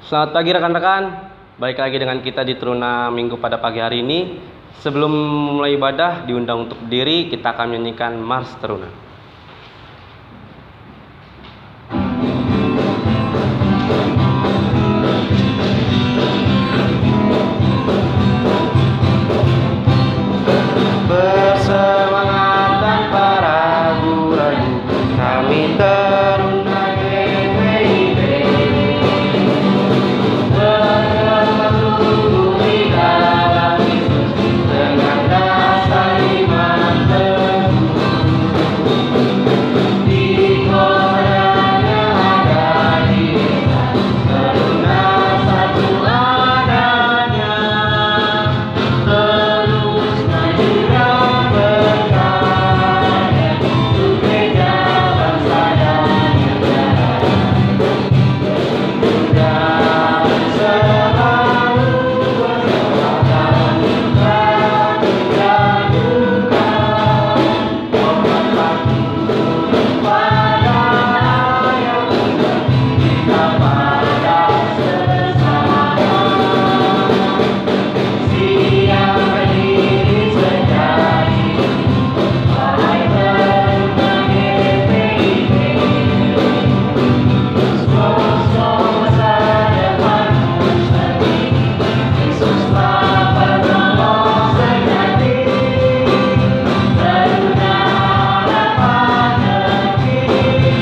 Selamat pagi rekan-rekan, balik lagi dengan kita di Teruna Minggu pada pagi hari ini. Sebelum memulai ibadah, diundang untuk berdiri, kita akan menyanyikan Mars Teruna. Bersemangat tanpa ragu-ragu, kami Teruna GPIB. Bergelut di dalam Kristus dengan dasar iman teguh. Di kodanya ada dirinya, Teruna satu adanya. Terus maju dan berkarya untuk gereja bangsa dan negara. Dan selalu bersama duka dan duka, hormat pada yang muda, kita pada sesama. Siap berdiri sejati, wahai Teruna GPIB. Sosok masa depanmu sendiri, Yesuslah penolong sejati. Teruna dapat terpilih.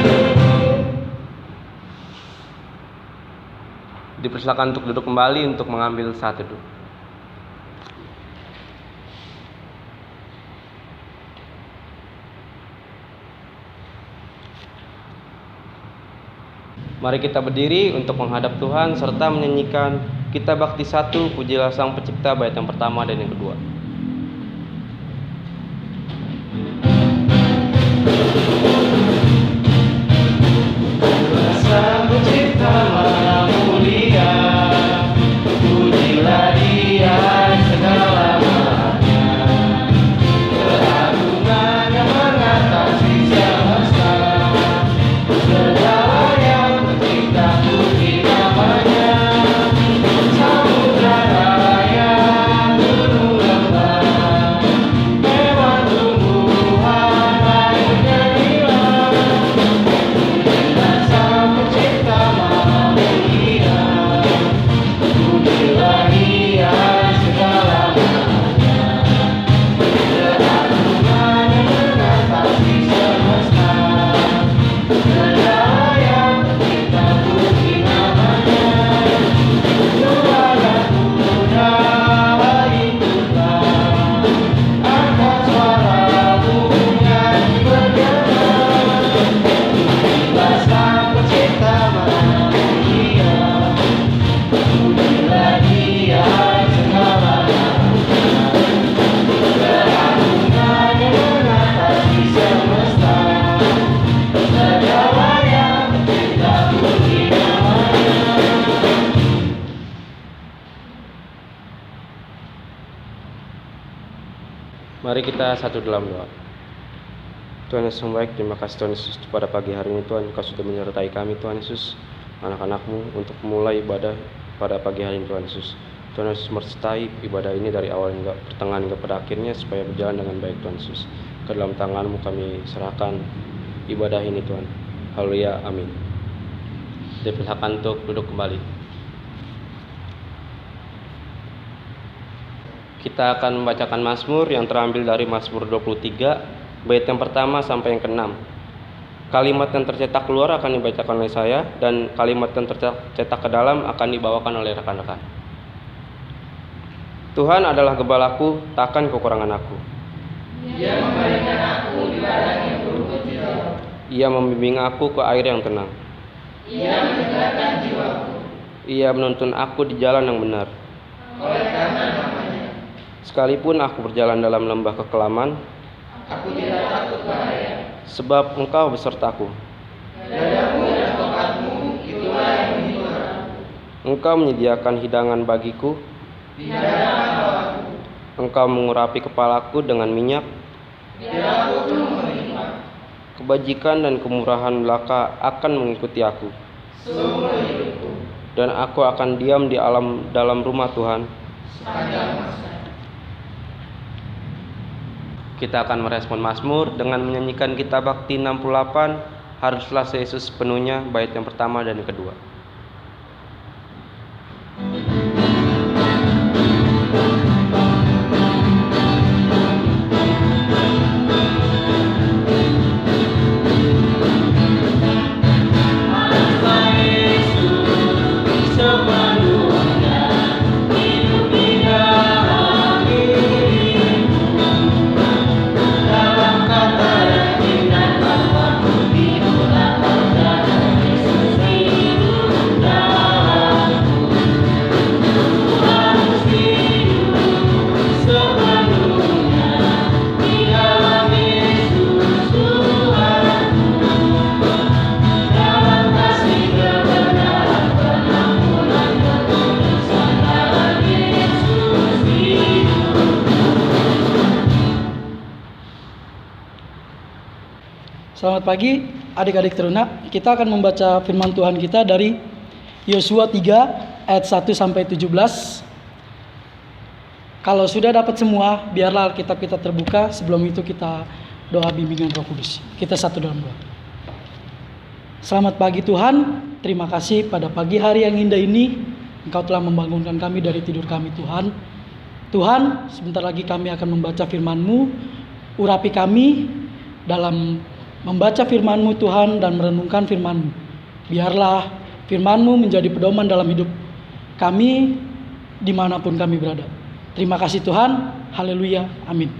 Dipersilakan untuk duduk kembali untuk mengambil saat teduh. Mari kita berdiri untuk menghadap Tuhan serta menyanyikan Kitab Bakti 1, Pujilah Sang Pencipta, bait yang pertama dan yang kedua. Sang Pencipta Maha Mulia, pujilah Dia segala-galanya. Keagungannya mengatasi semesta, segala yang tercipta puji namanya. Samudra raya, gunung lembah, hewan tumbuhan, air nyanyilah. Pujilah Sang Pencipta Maha Mulia, pujilah Dia segala-galanya. Keagungannya mengatasi semesta, segala yang tercipta puji namanya. Suara kuda ikutlah, angkat suaramu nyanyi bergema. Pujilah Sang Pencipta Maha Mulia, pujilah Dia segala-galanya. Keagungannya mengatasi semesta, segala yang tercipta puji namanya. Mari kita satu dalam doa. Tuhan Yesus yang baik, terima kasih Tuhan Yesus pada pagi hari ini. Tuhan, Kau sudah menyertai kami Tuhan Yesus, anak-anak-Mu, untuk memulai ibadah pada pagi hari ini Tuhan Yesus. Tuhan Yesus menyertai ibadah ini dari awal hingga pertengahan hingga pada akhirnya supaya berjalan dengan baik Tuhan Yesus. Ke dalam tangan-Mu kami serahkan ibadah ini Tuhan. Haleluya, amin. Dipersilakan untuk duduk kembali. Kita akan membacakan Mazmur yang terambil dari Mazmur 23, bait yang pertama sampai yang ke-6. Kalimat yang tercetak keluar akan dibacakan oleh saya, dan kalimat yang tercetak ke dalam akan dibawakan oleh rekan-rekan. Tuhan adalah gembalaku, takkan kekurangan aku. Dia memberikan aku di ladang yang berumput hijau. Ia membimbing aku ke air yang tenang. Ia menyegarkan jiwaku. Ia menuntun aku di jalan yang benar. Oleh karena namanya, Sekalipun aku berjalan dalam lembah kekelaman, aku tidak takut bahaya. sebab Engkau besertaku. Dadamu dan tongkatmu itulah yang menghibur aku. Engkau menyediakan hidangan bagiku. Di hadapan aku, Engkau mengurapi kepalaku dengan minyak. biar aku penuh melimpah. Kebajikan dan kemurahan belaka akan mengikuti aku Seumur hidupku. dan aku akan diam di dalam rumah Tuhan sepanjang masa. Kita akan merespon Mazmur dengan menyanyikan Kitab Bakti 68, Haruslah Yesus sepenuhnya, bait yang pertama dan yang kedua. Selamat pagi adik-adik teruna. Kita akan membaca firman Tuhan kita dari Yosua 3 ayat 1 sampai 17. Kalau sudah dapat semua, biarlah Alkitab kita terbuka. Sebelum itu kita doa bimbingan Roh Kudus. Kita satu dalam doa. Selamat pagi Tuhan. Terima kasih pada pagi hari yang indah ini Engkau telah membangunkan kami dari tidur kami Tuhan. Tuhan, sebentar lagi kami akan membaca firman-Mu. Urapi kami dalam membaca firman-Mu Tuhan dan merenungkan firman-Mu. Biarlah firman-Mu menjadi pedoman dalam hidup kami dimanapun kami berada. Terima kasih Tuhan. Haleluya. Amin.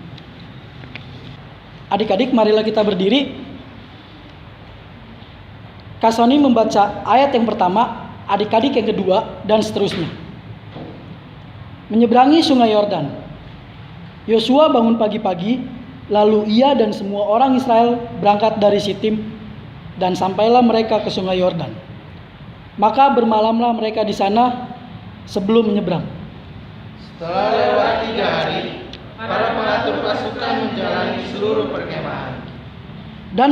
Adik-adik, marilah kita berdiri. Kak Sony membaca ayat yang pertama, adik-adik yang kedua, dan seterusnya. Menyeberangi sungai Yordan. Yosua bangun pagi-pagi, lalu ia dan semua orang Israel berangkat dari Sitim dan sampailah mereka ke sungai Yordan. Maka bermalamlah mereka di sana sebelum menyeberang. Setelah lewat 3 hari, para pengatur pasukan menjalani seluruh perkemahan Dan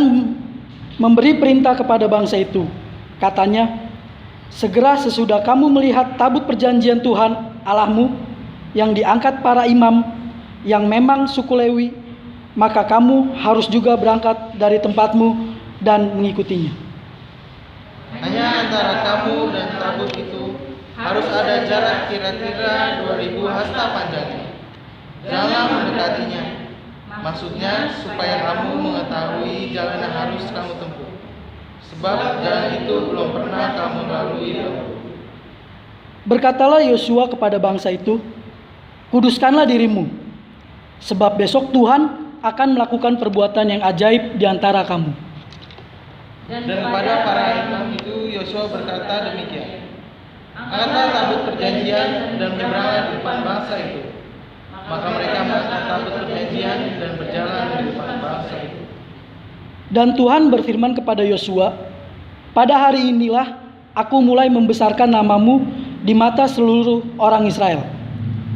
memberi perintah kepada bangsa itu. Katanya, segera sesudah kamu melihat tabut perjanjian Tuhan Allahmu yang diangkat para imam yang memang suku Lewi, maka kamu harus juga berangkat dari tempatmu dan mengikutinya. hanya antara kamu dan tabut itu harus ada jarak kira-kira 2000 hasta panjangnya. Jangan mendekatinya. Maksudnya supaya kamu mengetahui jalan yang harus kamu tempuh. Sebab jalan itu belum pernah kamu lalui dahulu. Berkatalah Yosua kepada bangsa itu, kuduskanlah dirimu, sebab besok Tuhan akan melakukan perbuatan yang ajaib di antara kamu. Dan kepada para imam itu Yosua berkata demikian, angkatlah tabut perjanjian dan menyeberanglah di depan bangsa itu. Maka mereka mengangkat tabut perjanjian dan berjalan di depan bangsa itu. Dan Tuhan berfirman kepada Yosua, pada hari inilah aku mulai membesarkan namamu di mata seluruh orang Israel,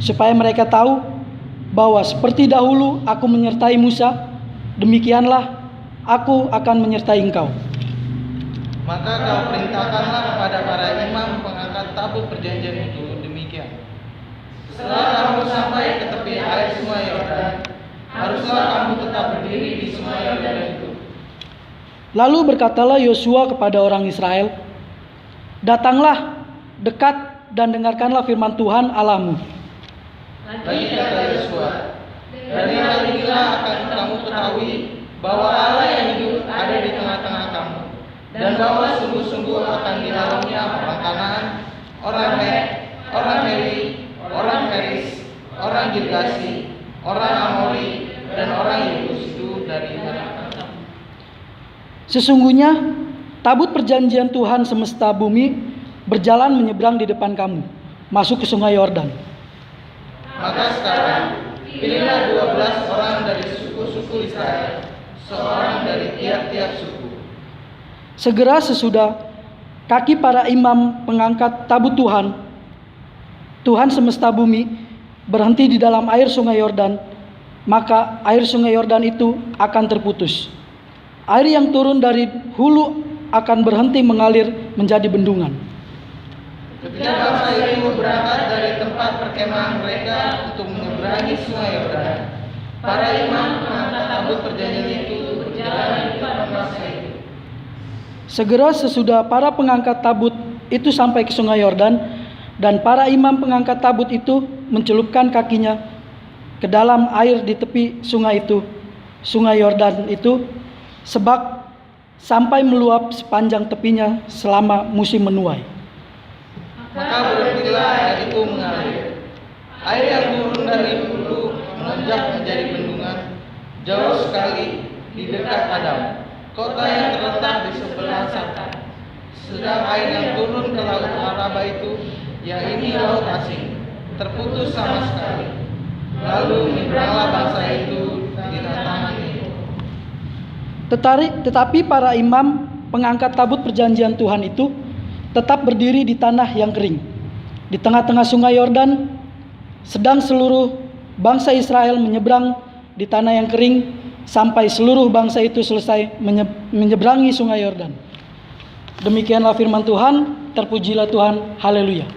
supaya mereka tahu bahwa seperti dahulu aku menyertai Musa, demikianlah aku akan menyertai engkau. Maka kau perintahkanlah kepada para imam pengangkat tabut perjanjian itu demikian. Setelah kamu sampai ke tepi air sungai Yordan, haruslah kamu tetap berdiri di sungai Yordan itu. Lalu berkatalah Yosua kepada orang Israel, datanglah dekat dan dengarkanlah firman Tuhan Allahmu. Lagi kata Yosua, dari hari inilah akan kamu ketahui bahwa Allah yang hidup ada di tengah-tengah kamu, dan bahwa sungguh-sungguh akan di dalamnya orang Kanaan, orang Het, orang Heri, orang Feris, orang Girgasi, orang Amori, dan orang Yebus itu dari hadapan kamu. Sesungguhnya tabut perjanjian Tuhan semesta bumi berjalan menyeberang di depan kamu, masuk ke sungai Yordan. Maka sekarang pilihlah 12 orang dari suku-suku Israel, seorang dari tiap-tiap suku. Segera sesudah kaki para imam pengangkat tabut Tuhan semesta bumi berhenti di dalam air sungai Yordan, maka air sungai Yordan itu akan terputus. Air yang turun dari hulu akan berhenti mengalir menjadi bendungan. Ketika bangsa itu berangkat dari tempat perkemahan mereka untuk menyeberangi sungai Yordan, para imam pengangkat tabut perjanjian itu berjalan di depan bangsa itu. Segera sesudah para pengangkat tabut itu sampai ke sungai Yordan, dan para imam pengangkat tabut itu mencelupkan kakinya ke dalam air di tepi sungai itu, sungai Yordan itu, sebab sampai meluap sepanjang tepinya selama musim menuai. Maka berhentilah air itu mengalir. Air yang turun dari hulu melonjak menjadi bendungan jauh sekali di dekat Adam, kota yang terletak di sebelah selatan. Sedang air yang turun ke laut Araba itu, yaitu laut asing, terputus sama sekali. Lalu menyeberanglah bangsa itu di tanah itu. Tetapi para imam pengangkat tabut perjanjian Tuhan itu tetap berdiri di tanah yang kering, di tengah-tengah sungai Yordan, sedang seluruh bangsa Israel menyeberang di tanah yang kering sampai seluruh bangsa itu selesai menyeberangi sungai Yordan. Demikianlah firman Tuhan, terpujilah Tuhan, haleluya.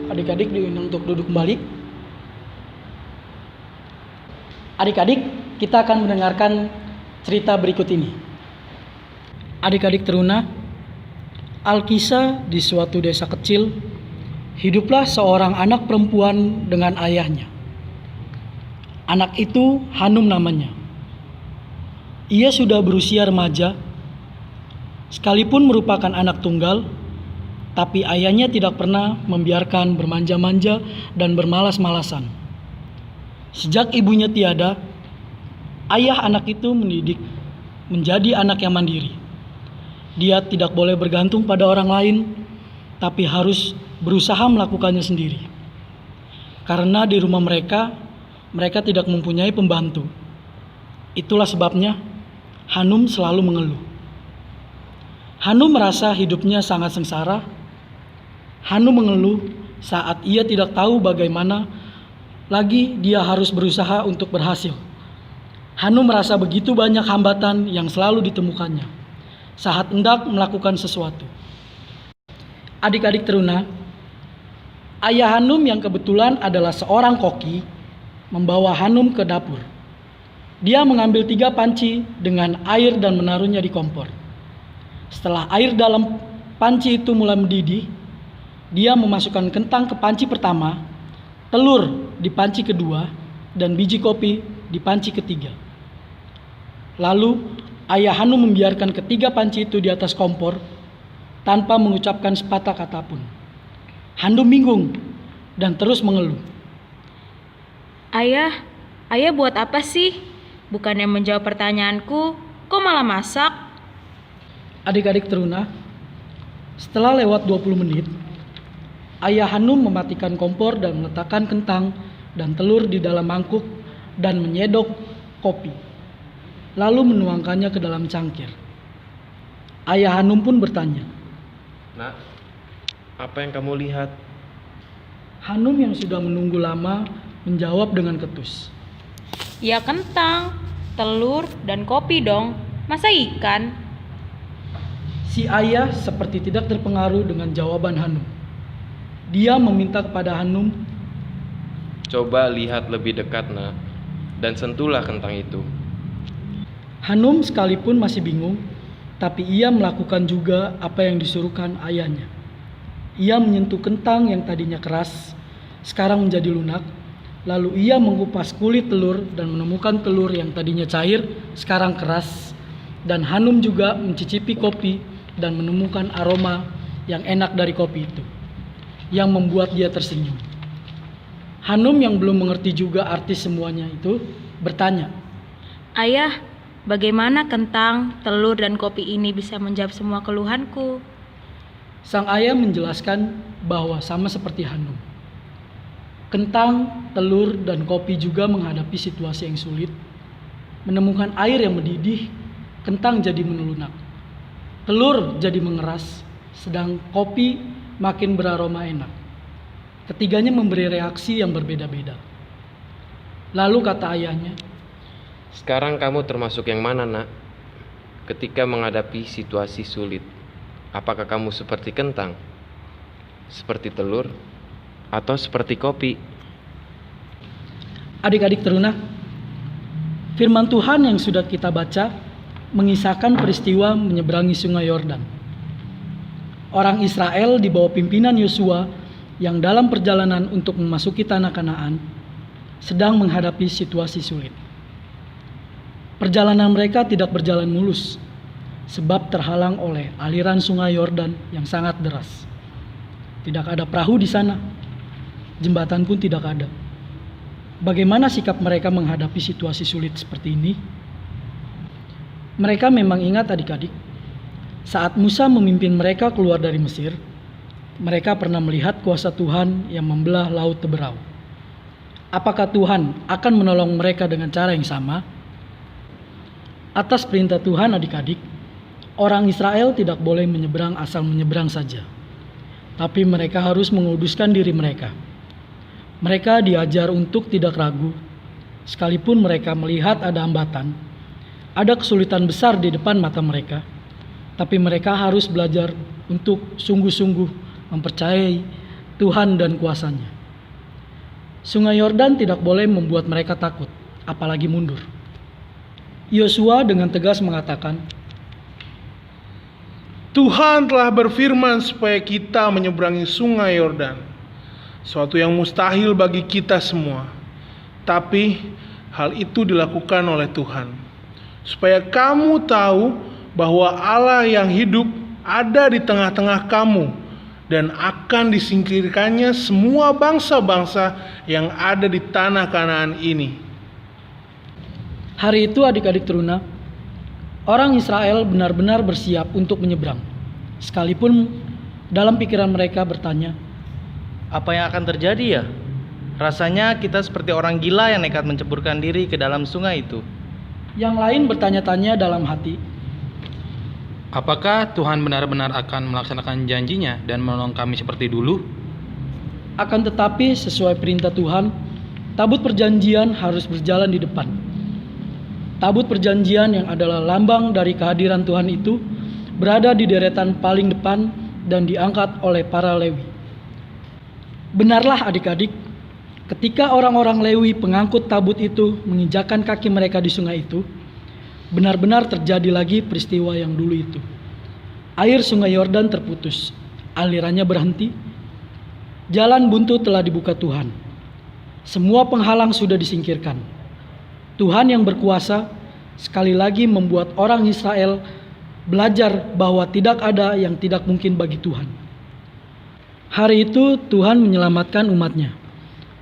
Adik-adik diundang untuk duduk kembali. Adik-adik, kita akan mendengarkan cerita berikut ini. Adik-adik teruna, Alkisah di suatu desa kecil, hiduplah seorang anak perempuan dengan ayahnya. Anak itu Hanum namanya. Ia sudah berusia remaja, sekalipun merupakan anak tunggal, tapi ayahnya tidak pernah membiarkan bermanja-manja dan bermalas-malasan. Sejak ibunya tiada, ayah anak itu mendidik menjadi anak yang mandiri. Dia tidak boleh bergantung pada orang lain, tapi harus berusaha melakukannya sendiri. Karena di rumah mereka tidak mempunyai pembantu. Itulah sebabnya Hanum selalu mengeluh. Hanum merasa hidupnya sangat sengsara. Hanum mengeluh saat ia tidak tahu bagaimana lagi dia harus berusaha untuk berhasil. Hanum merasa begitu banyak hambatan yang selalu ditemukannya saat hendak melakukan sesuatu. Adik-adik teruna, ayah Hanum yang kebetulan adalah seorang koki membawa Hanum ke dapur. Dia mengambil 3 panci dengan air dan menaruhnya di kompor. Setelah air dalam panci itu mulai mendidih, dia memasukkan kentang ke panci pertama, telur di panci kedua, dan biji kopi di panci ketiga. Lalu ayah Hanum membiarkan ketiga panci itu di atas kompor tanpa mengucapkan sepatah kata pun. Hanum bingung dan terus mengeluh. Ayah buat apa sih? Bukannya menjawab pertanyaanku, kok malah masak? Adik-adik teruna, setelah lewat 20 menit, ayah Hanum mematikan kompor dan meletakkan kentang dan telur di dalam mangkuk dan menyedok kopi, lalu menuangkannya ke dalam cangkir. Ayah Hanum pun bertanya, Nak, apa yang kamu lihat? Hanum yang sudah menunggu lama menjawab dengan ketus, Ya kentang, telur, dan kopi dong. Masa ikan? Si ayah seperti tidak terpengaruh dengan jawaban Hanum. Dia meminta kepada Hanum, Coba lihat lebih dekat, Nak, dan sentuhlah kentang itu. Hanum sekalipun masih bingung, tapi ia melakukan juga apa yang disuruhkan ayahnya. Ia menyentuh kentang yang tadinya keras, sekarang menjadi lunak. Lalu ia mengupas kulit telur dan menemukan telur yang tadinya cair, sekarang keras. Dan Hanum juga mencicipi kopi dan menemukan aroma yang enak dari kopi itu, yang membuat dia tersenyum. Hanum yang belum mengerti juga arti semuanya itu bertanya, Ayah, bagaimana kentang, telur, dan kopi ini bisa menjawab semua keluhanku? Sang ayah menjelaskan bahwa sama seperti Hanum, kentang, telur, dan kopi juga menghadapi situasi yang sulit. Menemukan air yang mendidih, kentang jadi menelunak, telur jadi mengeras, sedang kopi makin beraroma enak. Ketiganya memberi reaksi yang berbeda-beda. Lalu kata ayahnya, Sekarang kamu termasuk yang mana, nak? Ketika menghadapi situasi sulit, apakah kamu seperti kentang, seperti telur, atau seperti kopi? adik-adik teruna, firman Tuhan yang sudah kita baca mengisahkan peristiwa menyeberangi sungai Yordan. Orang Israel di bawah pimpinan Yosua yang dalam perjalanan untuk memasuki tanah Kanaan sedang menghadapi situasi sulit. Perjalanan mereka tidak berjalan mulus sebab terhalang oleh aliran sungai Yordan yang sangat deras. Tidak ada perahu di sana, jembatan pun tidak ada. Bagaimana sikap mereka menghadapi situasi sulit seperti ini? Mereka memang ingat adik-adik, saat Musa memimpin mereka keluar dari Mesir, mereka pernah melihat kuasa Tuhan yang membelah laut Teberau. Apakah Tuhan akan menolong mereka dengan cara yang sama? Atas perintah Tuhan adik-adik, orang Israel tidak boleh menyeberang asal menyeberang saja. Tapi mereka harus menguduskan diri mereka. Mereka diajar untuk tidak ragu, sekalipun mereka melihat ada hambatan, ada kesulitan besar di depan mata mereka. Tapi mereka harus belajar untuk sungguh-sungguh mempercayai Tuhan dan kuasa-Nya. Sungai Yordan tidak boleh membuat mereka takut, apalagi mundur. Yosua dengan tegas mengatakan, Tuhan telah berfirman supaya kita menyeberangi sungai Yordan, suatu yang mustahil bagi kita semua. Tapi hal itu dilakukan oleh Tuhan, supaya kamu tahu bahwa Allah yang hidup ada di tengah-tengah kamu, dan akan disingkirkannya semua bangsa-bangsa yang ada di tanah Kanaan ini. hari itu adik-adik teruna, orang Israel benar-benar bersiap untuk menyeberang. Sekalipun dalam pikiran mereka bertanya, Apa yang akan terjadi ya? Rasanya kita seperti orang gila yang nekat menceburkan diri ke dalam sungai itu. yang lain bertanya-tanya dalam hati, Apakah Tuhan benar-benar akan melaksanakan janjinya dan menolong kami seperti dulu? akan tetapi sesuai perintah Tuhan, tabut perjanjian harus berjalan di depan. Tabut perjanjian yang adalah lambang dari kehadiran Tuhan itu berada di deretan paling depan dan diangkat oleh para Lewi. Benarlah adik-adik, ketika orang-orang Lewi pengangkut tabut itu menginjakkan kaki mereka di sungai itu, benar-benar terjadi lagi peristiwa yang dulu itu. Air sungai Yordan terputus, alirannya berhenti, jalan buntu telah dibuka Tuhan. Semua penghalang sudah disingkirkan. Tuhan yang berkuasa sekali lagi membuat orang Israel belajar bahwa tidak ada yang tidak mungkin bagi Tuhan. Hari itu Tuhan menyelamatkan umat-Nya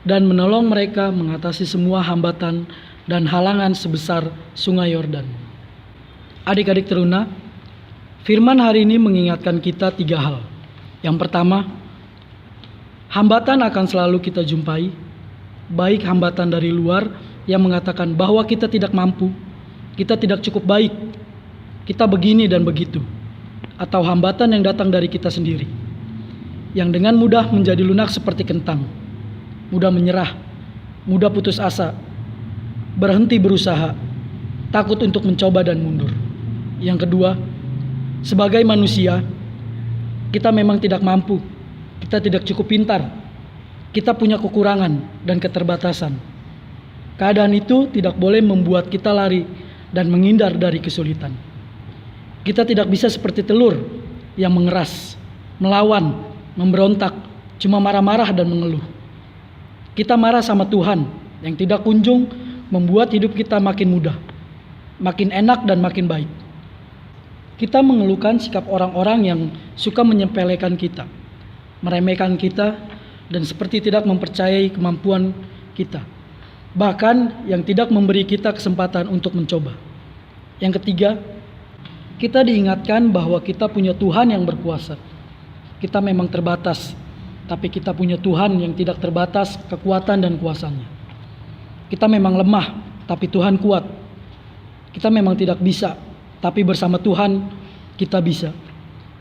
dan menolong mereka mengatasi semua hambatan dan halangan sebesar sungai Yordan. Adik-adik teruna, firman hari ini mengingatkan kita 3 hal. Yang pertama, hambatan akan selalu kita jumpai, baik hambatan dari luar yang mengatakan bahwa kita tidak mampu, kita tidak cukup baik, kita begini dan begitu, atau hambatan yang datang dari kita sendiri, yang dengan mudah menjadi lunak seperti kentang, mudah menyerah, mudah putus asa, berhenti berusaha, takut untuk mencoba dan mundur. Yang kedua, sebagai manusia, kita memang tidak mampu, kita tidak cukup pintar, kita punya kekurangan dan keterbatasan. Keadaan itu tidak boleh membuat kita lari dan menghindar dari kesulitan. Kita tidak bisa seperti telur yang mengeras, melawan, memberontak, cuma marah-marah dan mengeluh. Kita marah sama Tuhan yang tidak kunjung membuat hidup kita makin mudah, makin enak dan makin baik. Kita mengeluhkan sikap orang-orang yang suka menyepelekan kita, meremehkan kita, dan seperti tidak mempercayai kemampuan kita. Bahkan yang tidak memberi kita kesempatan untuk mencoba. Yang ketiga, kita diingatkan bahwa kita punya Tuhan yang berkuasa. Kita memang terbatas, tapi kita punya Tuhan yang tidak terbatas kekuatan dan kuasanya. Kita memang lemah, tapi Tuhan kuat. Kita memang tidak bisa, tapi bersama Tuhan kita bisa.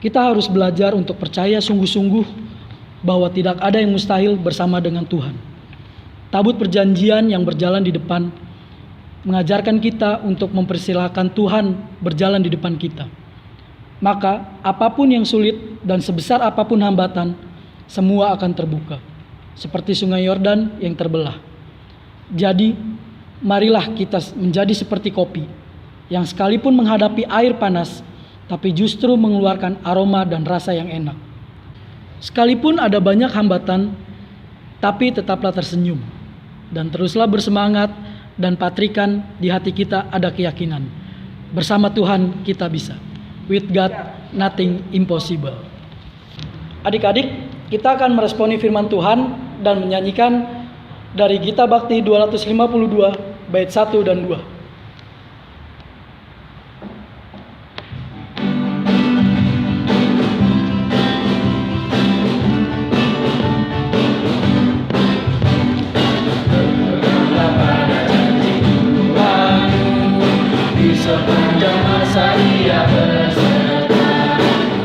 Kita harus belajar untuk percaya sungguh-sungguh bahwa tidak ada yang mustahil bersama dengan Tuhan. Tabut perjanjian yang berjalan di depan mengajarkan kita untuk mempersilahkan Tuhan berjalan di depan kita. Maka apapun yang sulit dan sebesar apapun hambatan, semua akan terbuka. Seperti sungai Yordan yang terbelah. Jadi, marilah kita menjadi seperti kopi, yang sekalipun menghadapi air panas, tapi justru mengeluarkan aroma dan rasa yang enak. Sekalipun ada banyak hambatan, tapi tetaplah tersenyum. Dan teruslah bersemangat dan patrikan di hati kita ada keyakinan. Bersama Tuhan kita bisa. With God, nothing impossible. Adik-adik, kita akan meresponi firman Tuhan dan menyanyikan dari Gita Bakti 252 bait 1 dan 2. Sepanjang masa ia berserta,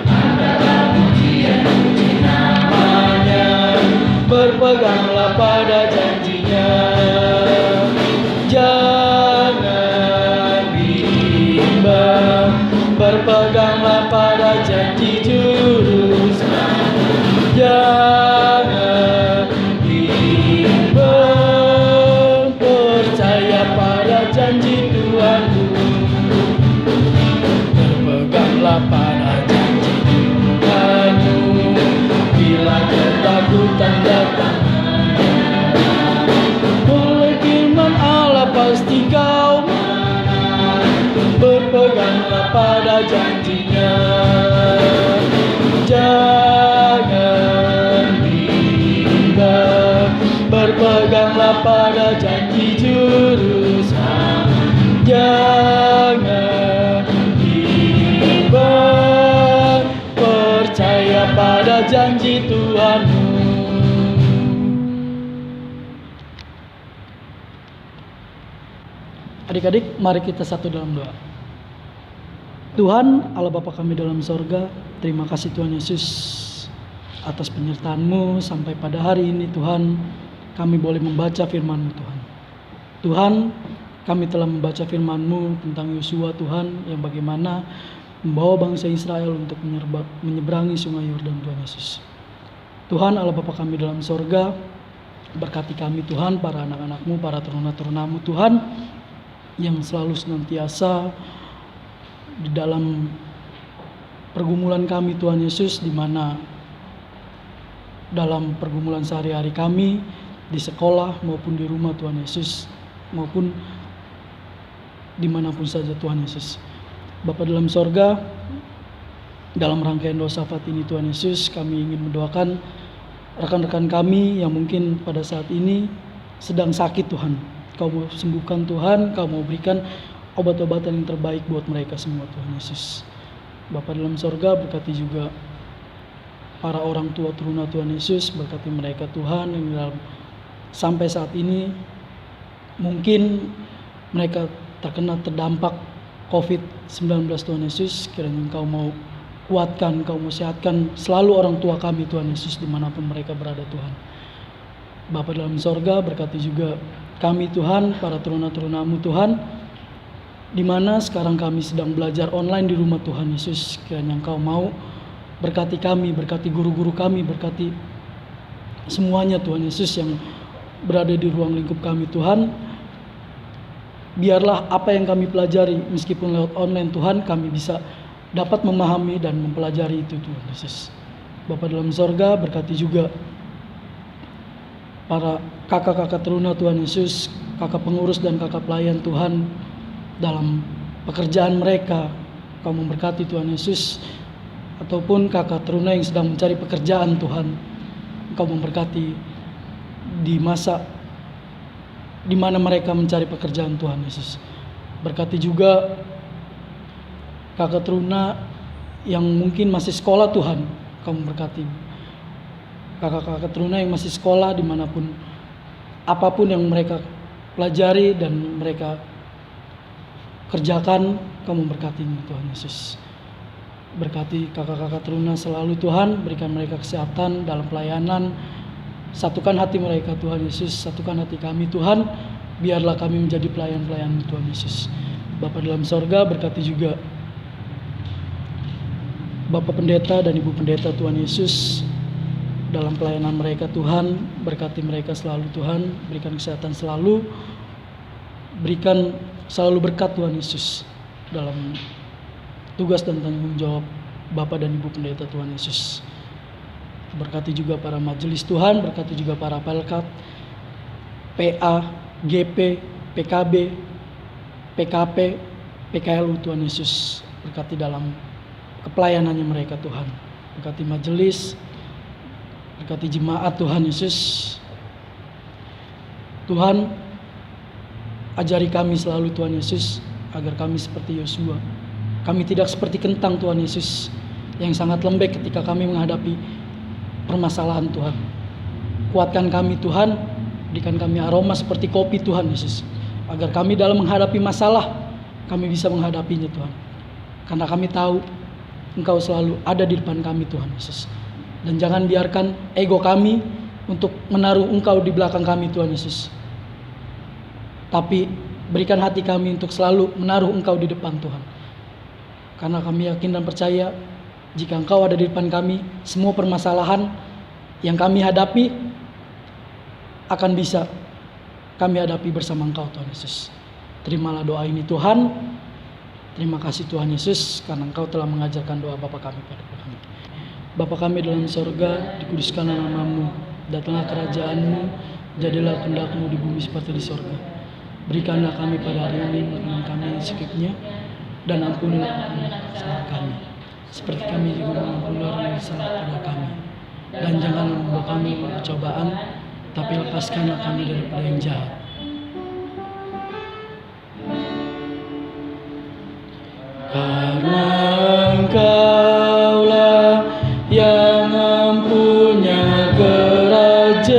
antara puji dan puji namanya, berpeganglah pada janjinya. Jangan bimbang, berpeganglah pada janji juru selamat. Jangan bimbang, percaya pada janji Tuhanmu. Pada janji Tuhanmu, bila ketakutan datang, oleh firman Allah pasti kau menang. Berpeganglah pada janjinya. Jangan bimbang, berpeganglah pada janji juru selamat. Jangan percaya pada janji Tuhanmu. Adik-adik, mari kita satu dalam doa. Tuhan, Allah Bapa kami dalam sorga, terima kasih Tuhan Yesus atas penyertaan-Mu sampai pada hari ini Tuhan, kami boleh membaca firman-Mu Tuhan. Tuhan, kami telah membaca firman-Mu tentang Yosua Tuhan, yang bagaimana membawa bangsa Israel untuk menyeberangi sungai Yordan Tuhan Yesus. Tuhan Allah Bapa kami dalam sorga, berkati kami Tuhan, para anak-anak-Mu, para teruna-teruna-Mu Tuhan, yang selalu senantiasa di dalam pergumulan kami Tuhan Yesus, di mana dalam pergumulan sehari-hari kami, di sekolah maupun di rumah Tuhan Yesus, maupun dimanapun saja Tuhan Yesus. Bapa dalam sorga, dalam rangkaian doa syafaat ini Tuhan Yesus, kami ingin mendoakan rekan-rekan kami yang mungkin pada saat ini sedang sakit Tuhan. Kau mau sembuhkan Tuhan, Kau mau berikan obat-obatan yang terbaik buat mereka semua Tuhan Yesus. Bapa dalam sorga, berkati juga para orang tua teruna Tuhan Yesus, berkati mereka Tuhan yang dalam sampai saat ini mungkin mereka terkena terdampak COVID-19 Tuhan Yesus. Kiranya Engkau mau kuatkan, Engkau mau sehatkan selalu orang tua kami Tuhan Yesus dimanapun mereka berada Tuhan. Bapa dalam sorga, berkati juga kami Tuhan, para teruna-teruna-Mu Tuhan, di mana sekarang kami sedang belajar online di rumah Tuhan Yesus. Kiranya Engkau mau berkati kami, berkati guru-guru kami, berkati semuanya Tuhan Yesus yang berada di ruang lingkup kami Tuhan. Biarlah apa yang kami pelajari meskipun lewat online Tuhan, kami bisa dapat memahami dan mempelajari itu Tuhan Yesus. Bapa dalam sorga, berkati juga para kakak-kakak teruna Tuhan Yesus, kakak pengurus dan kakak pelayan Tuhan dalam pekerjaan mereka. Kau memberkati Tuhan Yesus, ataupun kakak teruna yang sedang mencari pekerjaan Tuhan, Kau memberkati di masa di mana mereka mencari pekerjaan Tuhan Yesus. Berkati juga kakak teruna yang mungkin masih sekolah Tuhan, Kau memberkati kakak-kakak teruna yang masih sekolah dimanapun apapun yang mereka pelajari dan mereka kerjakan, Kamu berkati Tuhan Yesus. Berkati kakak-kakak teruna selalu Tuhan, berikan mereka kesehatan dalam pelayanan. Satukan hati mereka Tuhan Yesus, satukan hati kami Tuhan, biarlah kami menjadi pelayan-pelayan Tuhan Yesus. Bapa dalam sorga, berkati juga Bapak Pendeta dan Ibu Pendeta Tuhan Yesus dalam pelayanan mereka Tuhan, berkati mereka selalu Tuhan, berikan kesehatan selalu, berikan selalu berkat Tuhan Yesus dalam tugas dan tanggung jawab Bapak dan Ibu Pendeta Tuhan Yesus. Berkati juga para majelis Tuhan, berkati juga para pelkat, PA, GP, PKB, PKP, PKLU Tuhan Yesus. Berkati dalam kepelayanannya mereka Tuhan. Berkati majelis, berkati jemaat Tuhan Yesus. Tuhan, ajari kami selalu Tuhan Yesus, agar kami seperti Yosua. Kami tidak seperti kentang Tuhan Yesus, yang sangat lembek ketika kami menghadapi permasalahan Tuhan. Kuatkan kami Tuhan, berikan kami aroma seperti kopi Tuhan Yesus, agar kami dalam menghadapi masalah, kami bisa menghadapinya Tuhan. Karena kami tahu Engkau selalu ada di depan kami Tuhan Yesus. Dan jangan biarkan ego kami untuk menaruh Engkau di belakang kami Tuhan Yesus. Tapi berikan hati kami untuk selalu menaruh Engkau di depan Tuhan. Karena kami yakin dan percaya, jika Engkau ada di depan kami, semua permasalahan yang kami hadapi akan bisa kami hadapi bersama Engkau Tuhan Yesus. Terimalah doa ini Tuhan. Terima kasih Tuhan Yesus, karena Engkau telah mengajarkan doa Bapa kami pada kami. Bapa kami dalam sorga, dikuduskanlah nama-Mu, datanglah kerajaan-Mu, jadilah kehendak-Mu di bumi seperti di sorga. Berikanlah kami pada hari ini makanan kami secukupnya, dan ampunilah kesalahan kami, seperti kami juga mengampuni orang yang salah pada kami. Dan jangan membawa kami ke percobaan, tapi lepaskanlah kami daripada yang jahat. Karena Engkaulah yang mempunyai kerajaan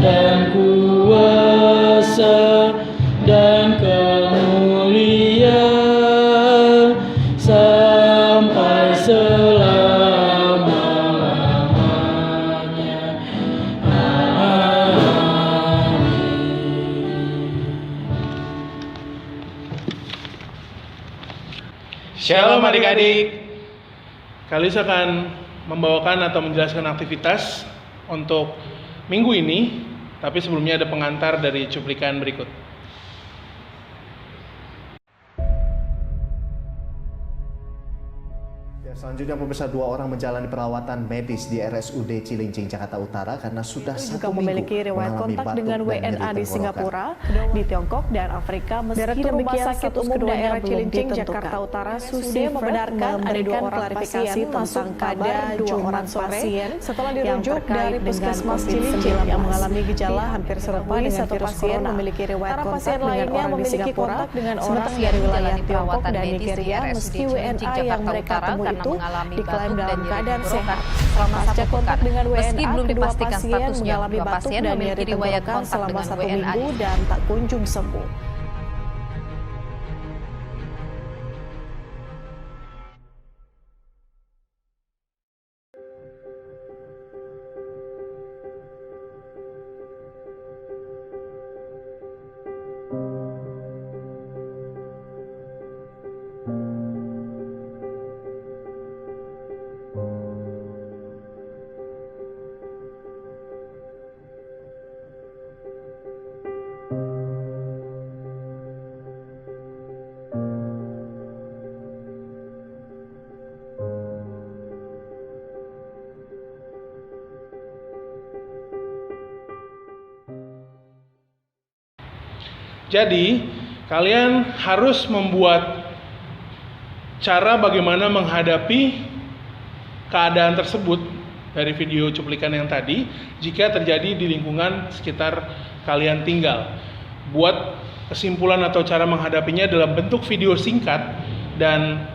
dan kuasa dan kemuliaan sampai selama-lamanya. Amin. Shalom adik-adik. Kali saya akan membawakan atau menjelaskan aktivitas untuk minggu ini, tapi sebelumnya ada pengantar dari cuplikan berikut. Selanjutnya pemirsa, 2 orang menjalani perawatan medis di RSUD Cilincing, Jakarta Utara karena sudah juga 1 minggu memiliki riwayat kontak dengan WNA di Singapura, di Tiongkok dan Afrika. Meski Rumah Sakit Umum Daerah Cilincing, Jakarta Utara, Susi membenarkan ada 2 orang klarifikasi masuk pada 2 orang pasien setelah dirujuk dari Puskesmas Cilincing yang mengalami gejala hampir serupa dengan virus corona. Memiliki riwayat kontak dengan orang di Singapura dengan orang dari wilayah Tiongkok dan Nigeria. Meski WNA yang mereka temui itu diklaim dalam keadaan sehat. Pasca kontak dengan WNA, belum dipastikan statusnya. Mengalami batuk dan nyeri tenggorokan selama 1 minggu dan tak kunjung sembuh. Jadi, kalian harus membuat cara bagaimana menghadapi keadaan tersebut dari video cuplikan yang tadi jika terjadi di lingkungan sekitar kalian tinggal. Buat kesimpulan atau cara menghadapinya dalam bentuk video singkat dan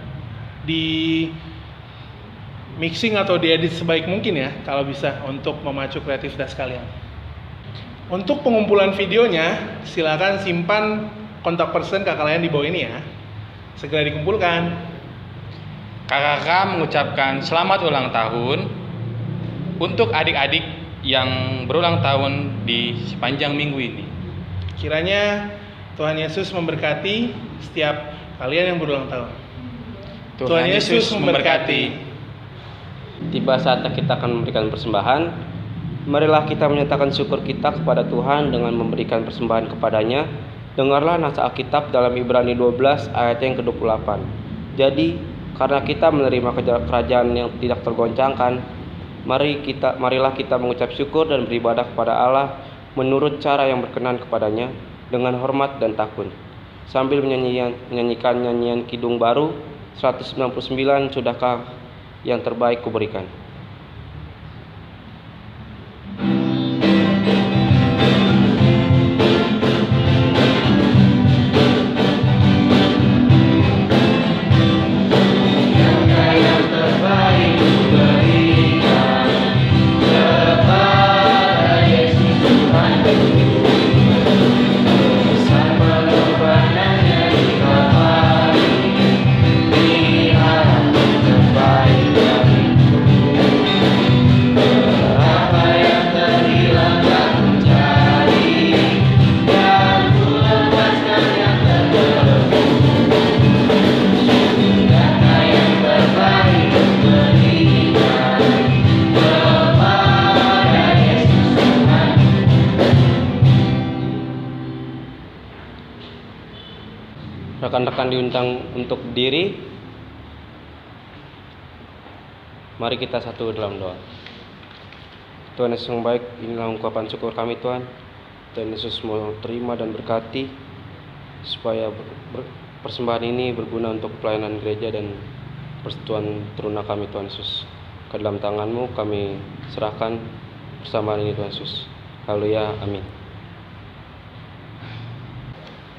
mixing atau diedit sebaik mungkin ya, kalau bisa, untuk memacu kreativitas kalian. Untuk pengumpulan videonya, silakan simpan kontak person kakak kalian di bawah ini ya. Segera dikumpulkan. Kakak mengucapkan selamat ulang tahun untuk adik-adik yang berulang tahun di sepanjang minggu ini. Kiranya Tuhan Yesus memberkati setiap kalian yang berulang tahun. Tuhan Yesus memberkati. Tiba saatnya kita akan memberikan persembahan. Marilah kita menyatakan syukur kita kepada Tuhan dengan memberikan persembahan kepadanya. Dengarlah nas Alkitab dalam Ibrani 12 ayat yang ke-28. Jadi, karena kita menerima kerajaan yang tidak tergoncangkan, marilah kita mengucap syukur dan beribadah kepada Allah menurut cara yang berkenan kepadanya dengan hormat dan takut. Sambil menyanyikan nyanyian kidung baru 199, sudahkah yang terbaik kuberikan. Rekan-rekan diundang untuk berdiri. Mari kita satu dalam doa. Tuhan Yesus yang baik, inilah ungkapan syukur kami Tuhan. Tuhan Yesus mau terima dan berkati supaya persembahan ini berguna untuk pelayanan gereja dan persekutuan teruna kami Tuhan Yesus. Ke dalam tangan-Mu kami serahkan persembahan ini Tuhan Yesus. Haleluya, amin.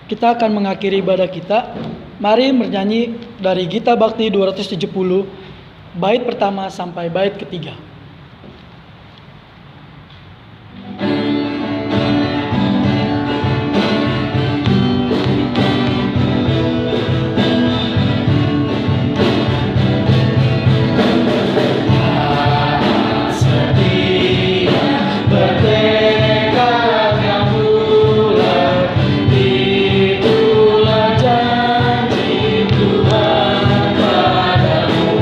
Kita akan mengakhiri ibadah kita. Mari bernyanyi dari Gita Bakti 270, bait pertama sampai bait ketiga. Itulah janji Tuhan padamu.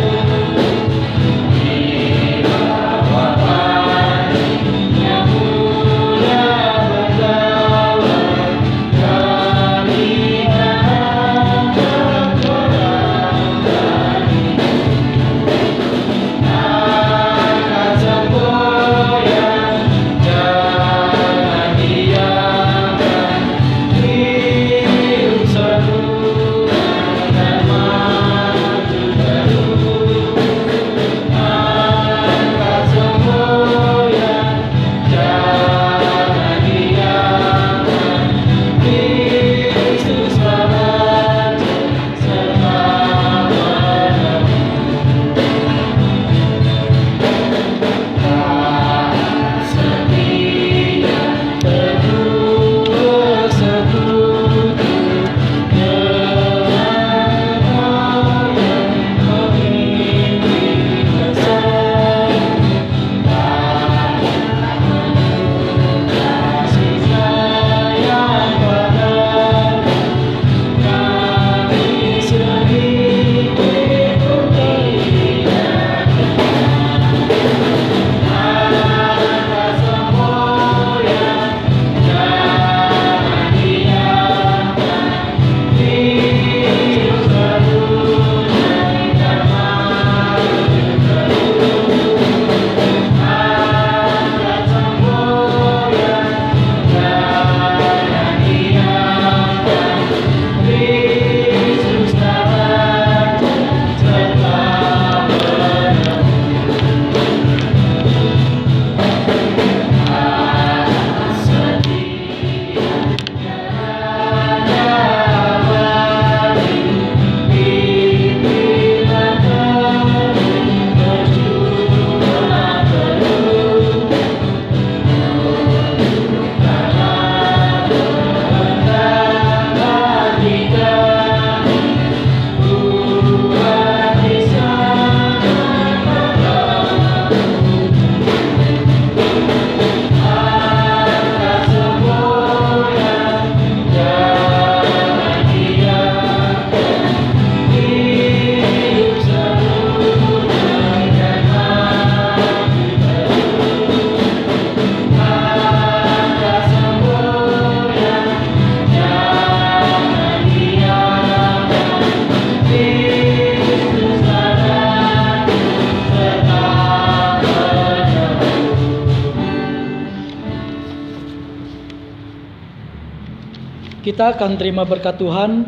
Kita akan terima berkat Tuhan.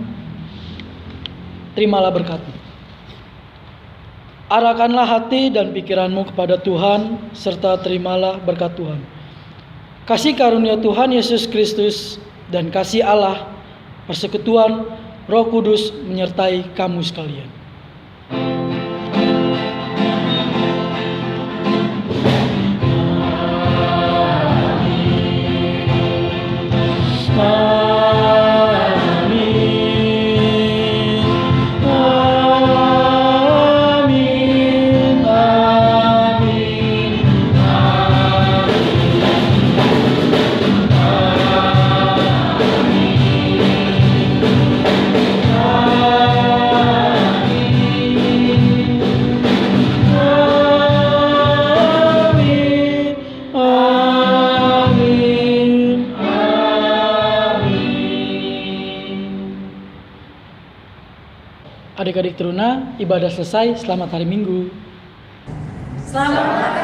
Terimalah berkat-Mu. Arahkanlah hati dan pikiranmu kepada Tuhan, serta terimalah berkat Tuhan. Kasih karunia Tuhan Yesus Kristus dan kasih Allah, persekutuan Roh Kudus menyertai kamu sekalian. Adik-adik teruna, ibadah selesai. Selamat hari Minggu. Selamat